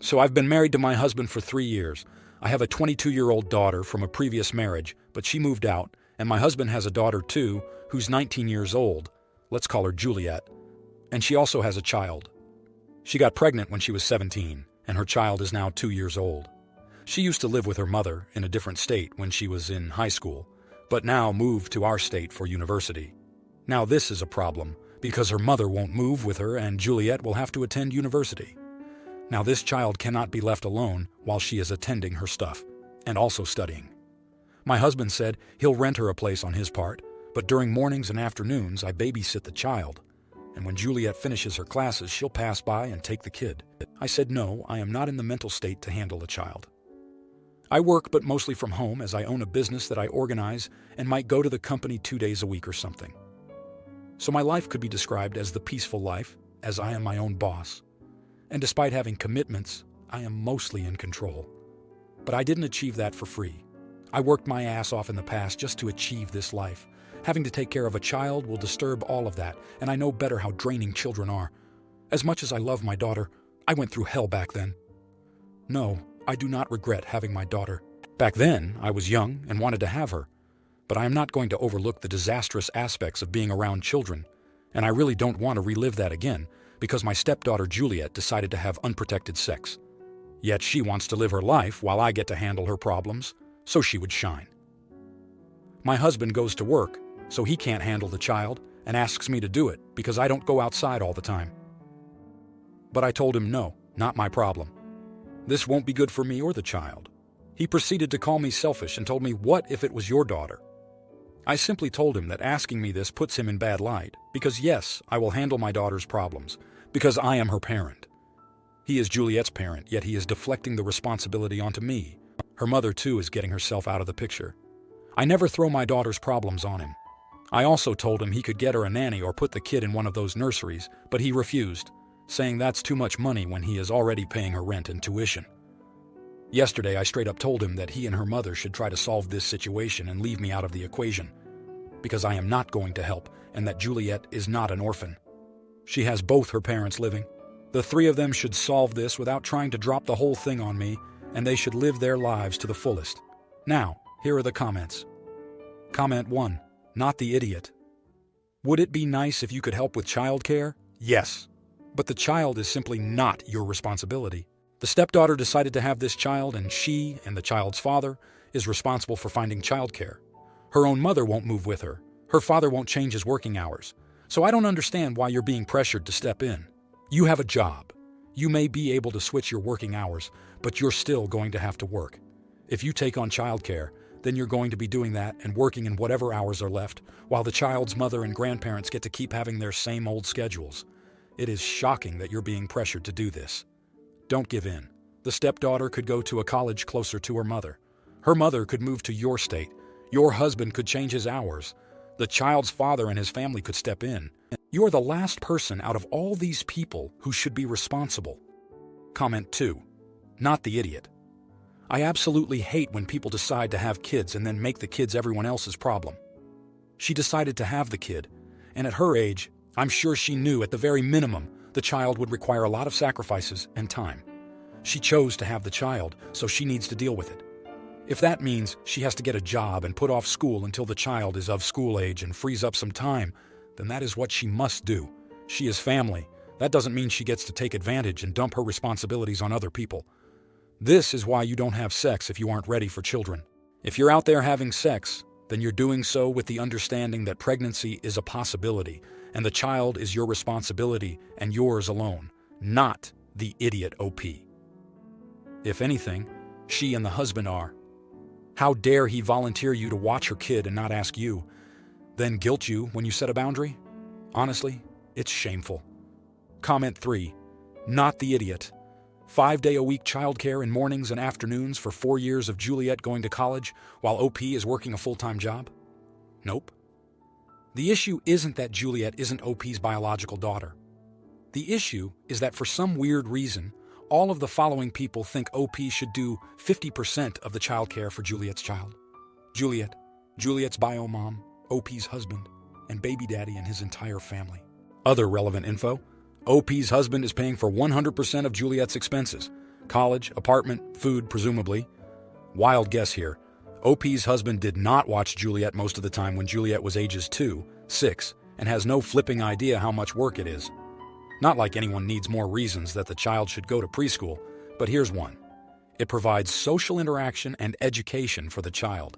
So I've been married to my husband for 3 years. I have a 22-year-old daughter from a previous marriage, but she moved out, and my husband has a daughter too, who's 19 years old. Let's call her Juliet. And she also has a child. She got pregnant when she was 17, and her child is now 2 years old. She used to live with her mother in a different state when she was in high school, but now moved to our state for university. Now this is a problem, because her mother won't move with her and Juliet will have to attend university. Now this child cannot be left alone while she is attending her stuff, and also studying. My husband said he'll rent her a place on his part, but during mornings and afternoons I babysit the child, and when Juliet finishes her classes she'll pass by and take the kid. I said no, I am not in the mental state to handle a child. I work but mostly from home as I own a business that I organize and might go to the company 2 days a week or something. So my life could be described as the peaceful life, as I am my own boss. And despite having commitments, I am mostly in control. But I didn't achieve that for free. I worked my ass off in the past just to achieve this life. Having to take care of a child will disturb all of that, and I know better how draining children are. As much as I love my daughter, I went through hell back then. No, I do not regret having my daughter. Back then, I was young and wanted to have her. But I am not going to overlook the disastrous aspects of being around children, and I really don't want to relive that again, because my stepdaughter Juliet decided to have unprotected sex. Yet she wants to live her life while I get to handle her problems, so she would shine. My husband goes to work, so he can't handle the child, and asks me to do it because I don't go outside all the time. But I told him no, not my problem. This won't be good for me or the child. He proceeded to call me selfish and told me, what if it was your daughter? I simply told him that asking me this puts him in bad light, because yes, I will handle my daughter's problems, because I am her parent. He is Juliet's parent, yet he is deflecting the responsibility onto me. Her mother too is getting herself out of the picture. I never throw my daughter's problems on him. I also told him he could get her a nanny or put the kid in one of those nurseries, but he refused, saying that's too much money when he is already paying her rent and tuition. Yesterday, I straight up told him that he and her mother should try to solve this situation and leave me out of the equation, because I am not going to help, and that Juliet is not an orphan. She has both her parents living. The three of them should solve this without trying to drop the whole thing on me, and they should live their lives to the fullest. Now, here are the comments. Comment 1. Not the idiot. Would it be nice if you could help with childcare? Yes. But the child is simply not your responsibility. The stepdaughter decided to have this child, and she, and the child's father, is responsible for finding childcare. Her own mother won't move with her. Her father won't change his working hours. So I don't understand why you're being pressured to step in. You have a job. You may be able to switch your working hours, but you're still going to have to work. If you take on childcare, then you're going to be doing that and working in whatever hours are left, while the child's mother and grandparents get to keep having their same old schedules. It is shocking that you're being pressured to do this. Don't give in. The stepdaughter could go to a college closer to her mother. Her mother could move to your state. Your husband could change his hours. The child's father and his family could step in. You're the last person out of all these people who should be responsible. Comment 2. Not the idiot. I absolutely hate when people decide to have kids and then make the kids everyone else's problem. She decided to have the kid, and at her age, I'm sure she knew at the very minimum the child would require a lot of sacrifices and time. She chose to have the child, so she needs to deal with it. If that means she has to get a job and put off school until the child is of school age and frees up some time, then that is what she must do. She is family. That doesn't mean she gets to take advantage and dump her responsibilities on other people. This is why you don't have sex if you aren't ready for children. If you're out there having sex, then you're doing so with the understanding that pregnancy is a possibility, and the child is your responsibility and yours alone, not the idiot OP. If anything, she and the husband are. How dare he volunteer you to watch her kid and not ask you, then guilt you when you set a boundary? Honestly, it's shameful. Comment 3. Not the idiot. 5-day-a-week childcare in mornings and afternoons for 4 years of Juliet going to college while OP is working a full-time job? Nope. The issue isn't that Juliet isn't OP's biological daughter. The issue is that for some weird reason, all of the following people think OP should do 50% of the childcare for Juliet's child. Juliet, Juliet's bio mom, OP's husband, and baby daddy and his entire family. Other relevant info: OP's husband is paying for 100% of Juliet's expenses. College, apartment, food, presumably. Wild guess here. OP's husband did not watch Juliet most of the time when Juliet was ages 2, 6, and has no flipping idea how much work it is. Not like anyone needs more reasons that the child should go to preschool, but here's one. It provides social interaction and education for the child.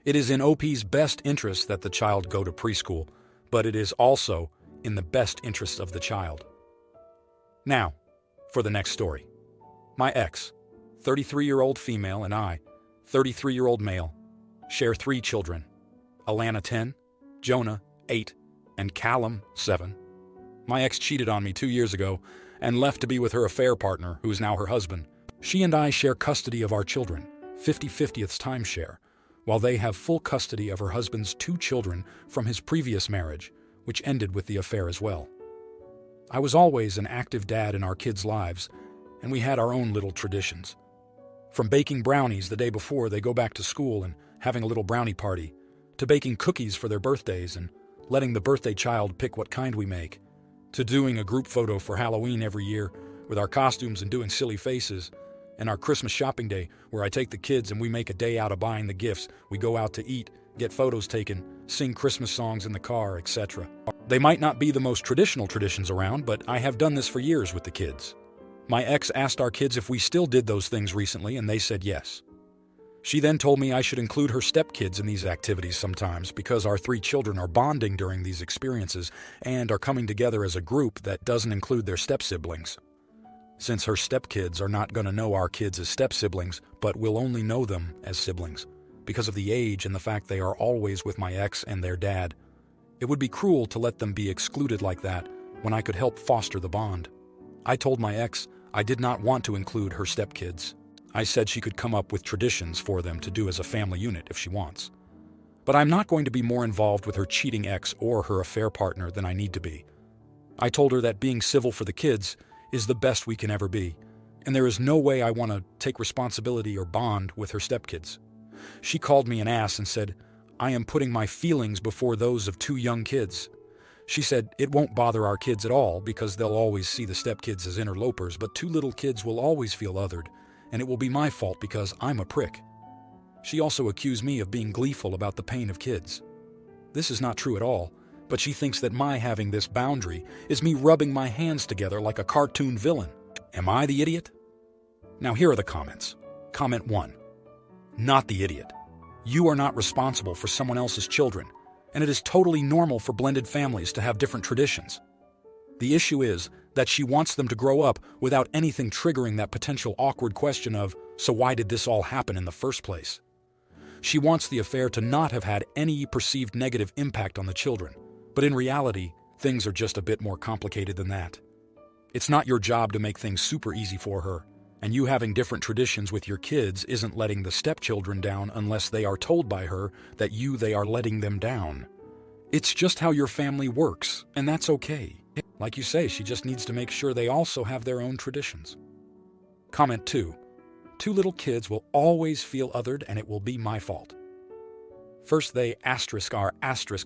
It is in OP's best interest that the child go to preschool, but it is also in the best interest of the child. Now, for the next story. My ex, 33-year-old female, and I, 33-year-old male, share 3 children. Alana, 10, Jonah, 8, and Callum, 7. My ex cheated on me 2 years ago and left to be with her affair partner, who is now her husband. She and I share custody of our children, 50-50th timeshare, while they have full custody of her husband's 2 children from his previous marriage, which ended with the affair as well. I was always an active dad in our kids' lives, and we had our own little traditions. From baking brownies the day before they go back to school and having a little brownie party, to baking cookies for their birthdays and letting the birthday child pick what kind we make, to doing a group photo for Halloween every year with our costumes and doing silly faces, and our Christmas shopping day where I take the kids and we make a day out of buying the gifts. We go out to eat, get photos taken, sing Christmas songs in the car, etc. They might not be the most traditional traditions around, but I have done this for years with the kids. My ex asked our kids if we still did those things recently, and they said yes. She then told me I should include her stepkids in these activities sometimes because our 3 children are bonding during these experiences and are coming together as a group that doesn't include their step-siblings. Since her stepkids are not going to know our kids as step-siblings, but will only know them as siblings because of the age and the fact they are always with my ex and their dad, it would be cruel to let them be excluded like that when I could help foster the bond. I told my ex I did not want to include her stepkids. I said she could come up with traditions for them to do as a family unit if she wants. But I'm not going to be more involved with her cheating ex or her affair partner than I need to be. I told her that being civil for the kids is the best we can ever be, and there is no way I want to take responsibility or bond with her stepkids. She called me an ass and said, I am putting my feelings before those of 2 young kids. She said it won't bother our kids at all because they'll always see the stepkids as interlopers, but 2 little kids will always feel othered, and it will be my fault because I'm a prick. She also accused me of being gleeful about the pain of kids. This is not true at all, but she thinks that my having this boundary is me rubbing my hands together like a cartoon villain. Am I the idiot? Now here are the comments. Comment 1. Not the idiot. You are not responsible for someone else's children, and it is totally normal for blended families to have different traditions. The issue is that she wants them to grow up without anything triggering that potential awkward question of, so why did this all happen in the first place? She wants the affair to not have had any perceived negative impact on the children, but in reality, things are just a bit more complicated than that. It's not your job to make things super easy for her, and you having different traditions with your kids isn't letting the stepchildren down unless they are told by her that they are letting them down. It's just how your family works, and that's okay. Like you say, she just needs to make sure they also have their own traditions. Comment 2. 2 little kids will always feel othered, and it will be my fault. First, they are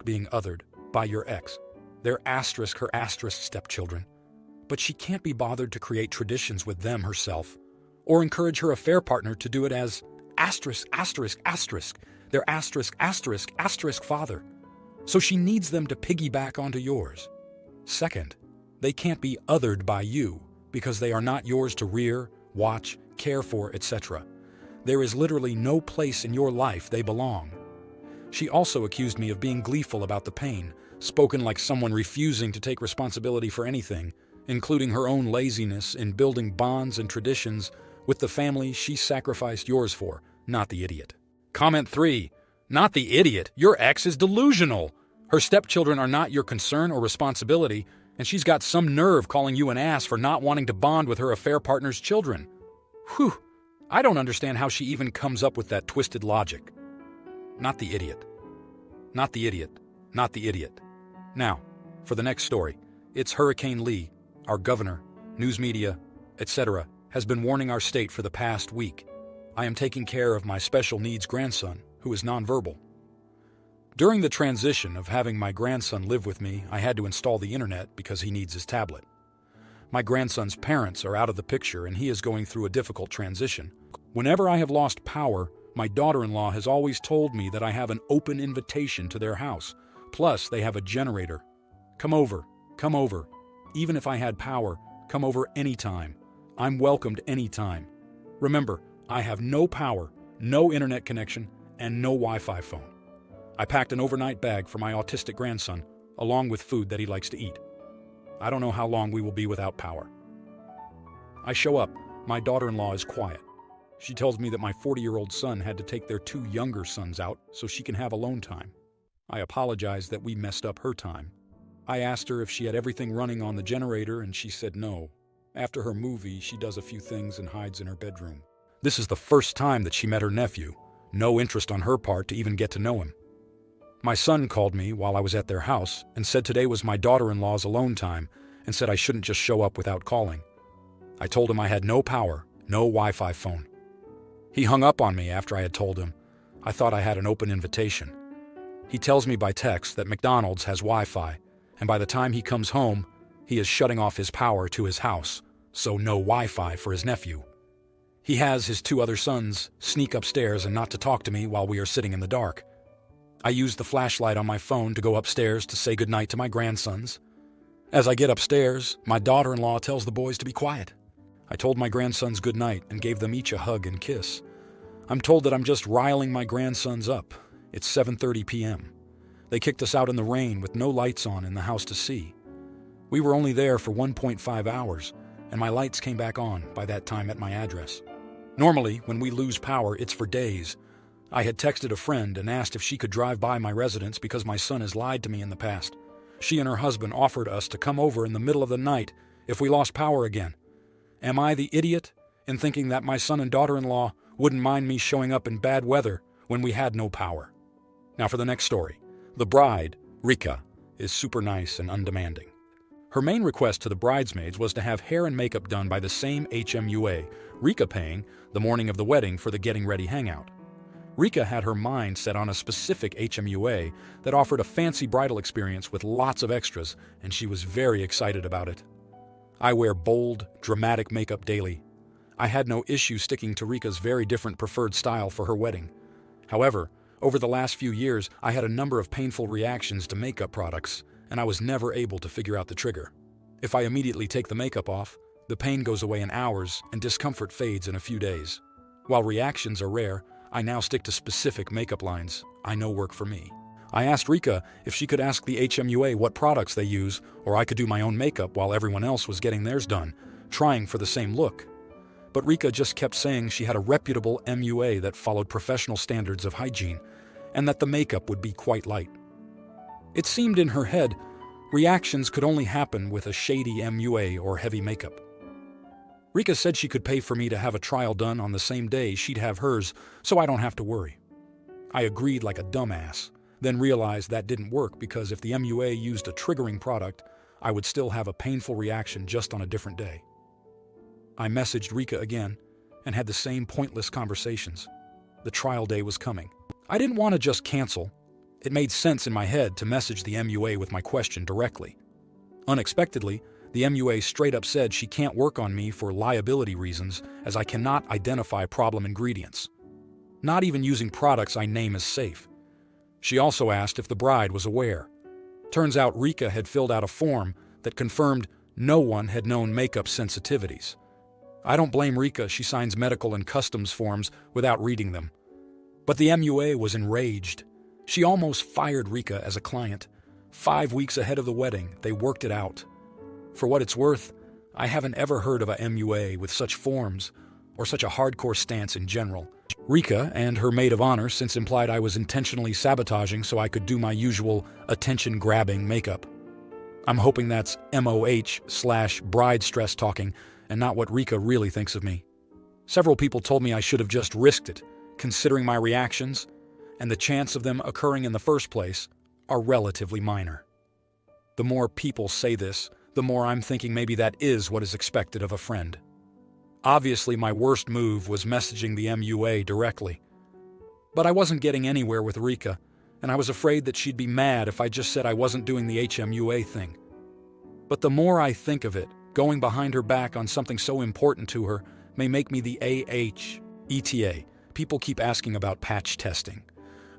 being othered by your ex. They're her stepchildren. But she can't be bothered to create traditions with them herself, or encourage her affair partner to do it as their father. So she needs them to piggyback onto yours. Second, they can't be othered by you because they are not yours to rear, watch, care for, etc. There is literally no place in your life they belong. She also accused me of being gleeful about the pain, spoken like someone refusing to take responsibility for anything, including her own laziness in building bonds and traditions with the family she sacrificed yours for, not the idiot. Comment 3. Not the idiot. Your ex is delusional. Her stepchildren are not your concern or responsibility, and she's got some nerve calling you an ass for not wanting to bond with her affair partner's children. Whew. I don't understand how she even comes up with that twisted logic. Not the idiot. Not the idiot. Not the idiot. Now, for the next story. It's Hurricane Lee. Our governor, news media, etc., has been warning our state for the past week. I am taking care of my special needs grandson, who is nonverbal. During the transition of having my grandson live with me, I had to install the internet because he needs his tablet. My grandson's parents are out of the picture and he is going through a difficult transition. Whenever I have lost power, my daughter-in-law has always told me that I have an open invitation to their house. Plus, they have a generator. Come over, come over. Even if I had power, come over anytime. I'm welcomed anytime. Remember, I have no power, no internet connection, and no Wi-Fi phone. I packed an overnight bag for my autistic grandson, along with food that he likes to eat. I don't know how long we will be without power. I show up. My daughter-in-law is quiet. She tells me that my 40-year-old son had to take their 2 younger sons out so she can have alone time. I apologize that we messed up her time. I asked her if she had everything running on the generator and she said no. After her movie, she does a few things and hides in her bedroom. This is the first time that she met her nephew. No interest on her part to even get to know him. My son called me while I was at their house and said today was my daughter-in-law's alone time and said I shouldn't just show up without calling. I told him I had no power, no Wi-Fi phone. He hung up on me after I had told him. I thought I had an open invitation. He tells me by text that McDonald's has Wi-Fi, and by the time he comes home, he is shutting off his power to his house, so no Wi-Fi for his nephew. He has his 2 other sons sneak upstairs and not to talk to me while we are sitting in the dark. I use the flashlight on my phone to go upstairs to say goodnight to my grandsons. As I get upstairs, my daughter-in-law tells the boys to be quiet. I told my grandsons goodnight and gave them each a hug and kiss. I'm told that I'm just riling my grandsons up. It's 7:30 p.m. They kicked us out in the rain with no lights on in the house to see. We were only there for 1.5 hours, and my lights came back on by that time at my address. Normally, when we lose power, it's for days. I had texted a friend and asked if she could drive by my residence because my son has lied to me in the past. She and her husband offered us to come over in the middle of the night if we lost power again. Am I the idiot in thinking that my son and daughter-in-law wouldn't mind me showing up in bad weather when we had no power? Now for the next story. The bride, Rika, is super nice and undemanding. Her main request to the bridesmaids was to have hair and makeup done by the same HMUA, Rika paying the morning of the wedding for the getting ready hangout. Rika had her mind set on a specific HMUA that offered a fancy bridal experience with lots of extras, and she was very excited about it. I wear bold, dramatic makeup daily. I had no issue sticking to Rika's very different preferred style for her wedding. However, over the last few years, I had a number of painful reactions to makeup products, and I was never able to figure out the trigger. If I immediately take the makeup off, the pain goes away in hours and discomfort fades in a few days. While reactions are rare, I now stick to specific makeup lines I know work for me. I asked Rika if she could ask the HMUA what products they use, or I could do my own makeup while everyone else was getting theirs done, trying for the same look. But Rika just kept saying she had a reputable MUA that followed professional standards of hygiene, and that the makeup would be quite light. It seemed in her head, reactions could only happen with a shady MUA or heavy makeup. Rika said she could pay for me to have a trial done on the same day she'd have hers, so I don't have to worry. I agreed like a dumbass, then realized that didn't work because if the MUA used a triggering product, I would still have a painful reaction just on a different day. I messaged Rika again and had the same pointless conversations. The trial day was coming. I didn't want to just cancel. It made sense in my head to message the MUA with my question directly. Unexpectedly, the MUA straight up said she can't work on me for liability reasons as I cannot identify problem ingredients. Not even using products I name as safe. She also asked if the bride was aware. Turns out Rika had filled out a form that confirmed no one had known makeup sensitivities. I don't blame Rika, she signs medical and customs forms without reading them. But the MUA was enraged. She almost fired Rika as a client. 5 weeks ahead of the wedding, they worked it out. For what it's worth, I haven't ever heard of a MUA with such forms or such a hardcore stance in general. Rika and her maid of honor since implied I was intentionally sabotaging so I could do my usual attention-grabbing makeup. I'm hoping that's MOH/bride stress talking and not what Rika really thinks of me. Several people told me I should have just risked it, considering my reactions, and the chance of them occurring in the first place are relatively minor. The more people say this, the more I'm thinking maybe that is what is expected of a friend. Obviously, my worst move was messaging the MUA directly. But I wasn't getting anywhere with Rika, and I was afraid that she'd be mad if I just said I wasn't doing the HMUA thing. But the more I think of it, Going behind her back on something so important to her may make me the ETA. People keep asking about patch testing.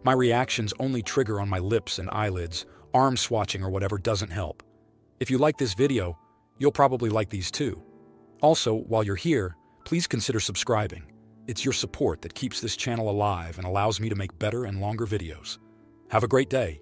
My reactions only trigger on my lips and eyelids. Arm swatching or whatever doesn't help. If you like this video, you'll probably like these too. Also, while you're here, please consider subscribing. It's your support that keeps this channel alive and allows me to make better and longer videos. Have a great day.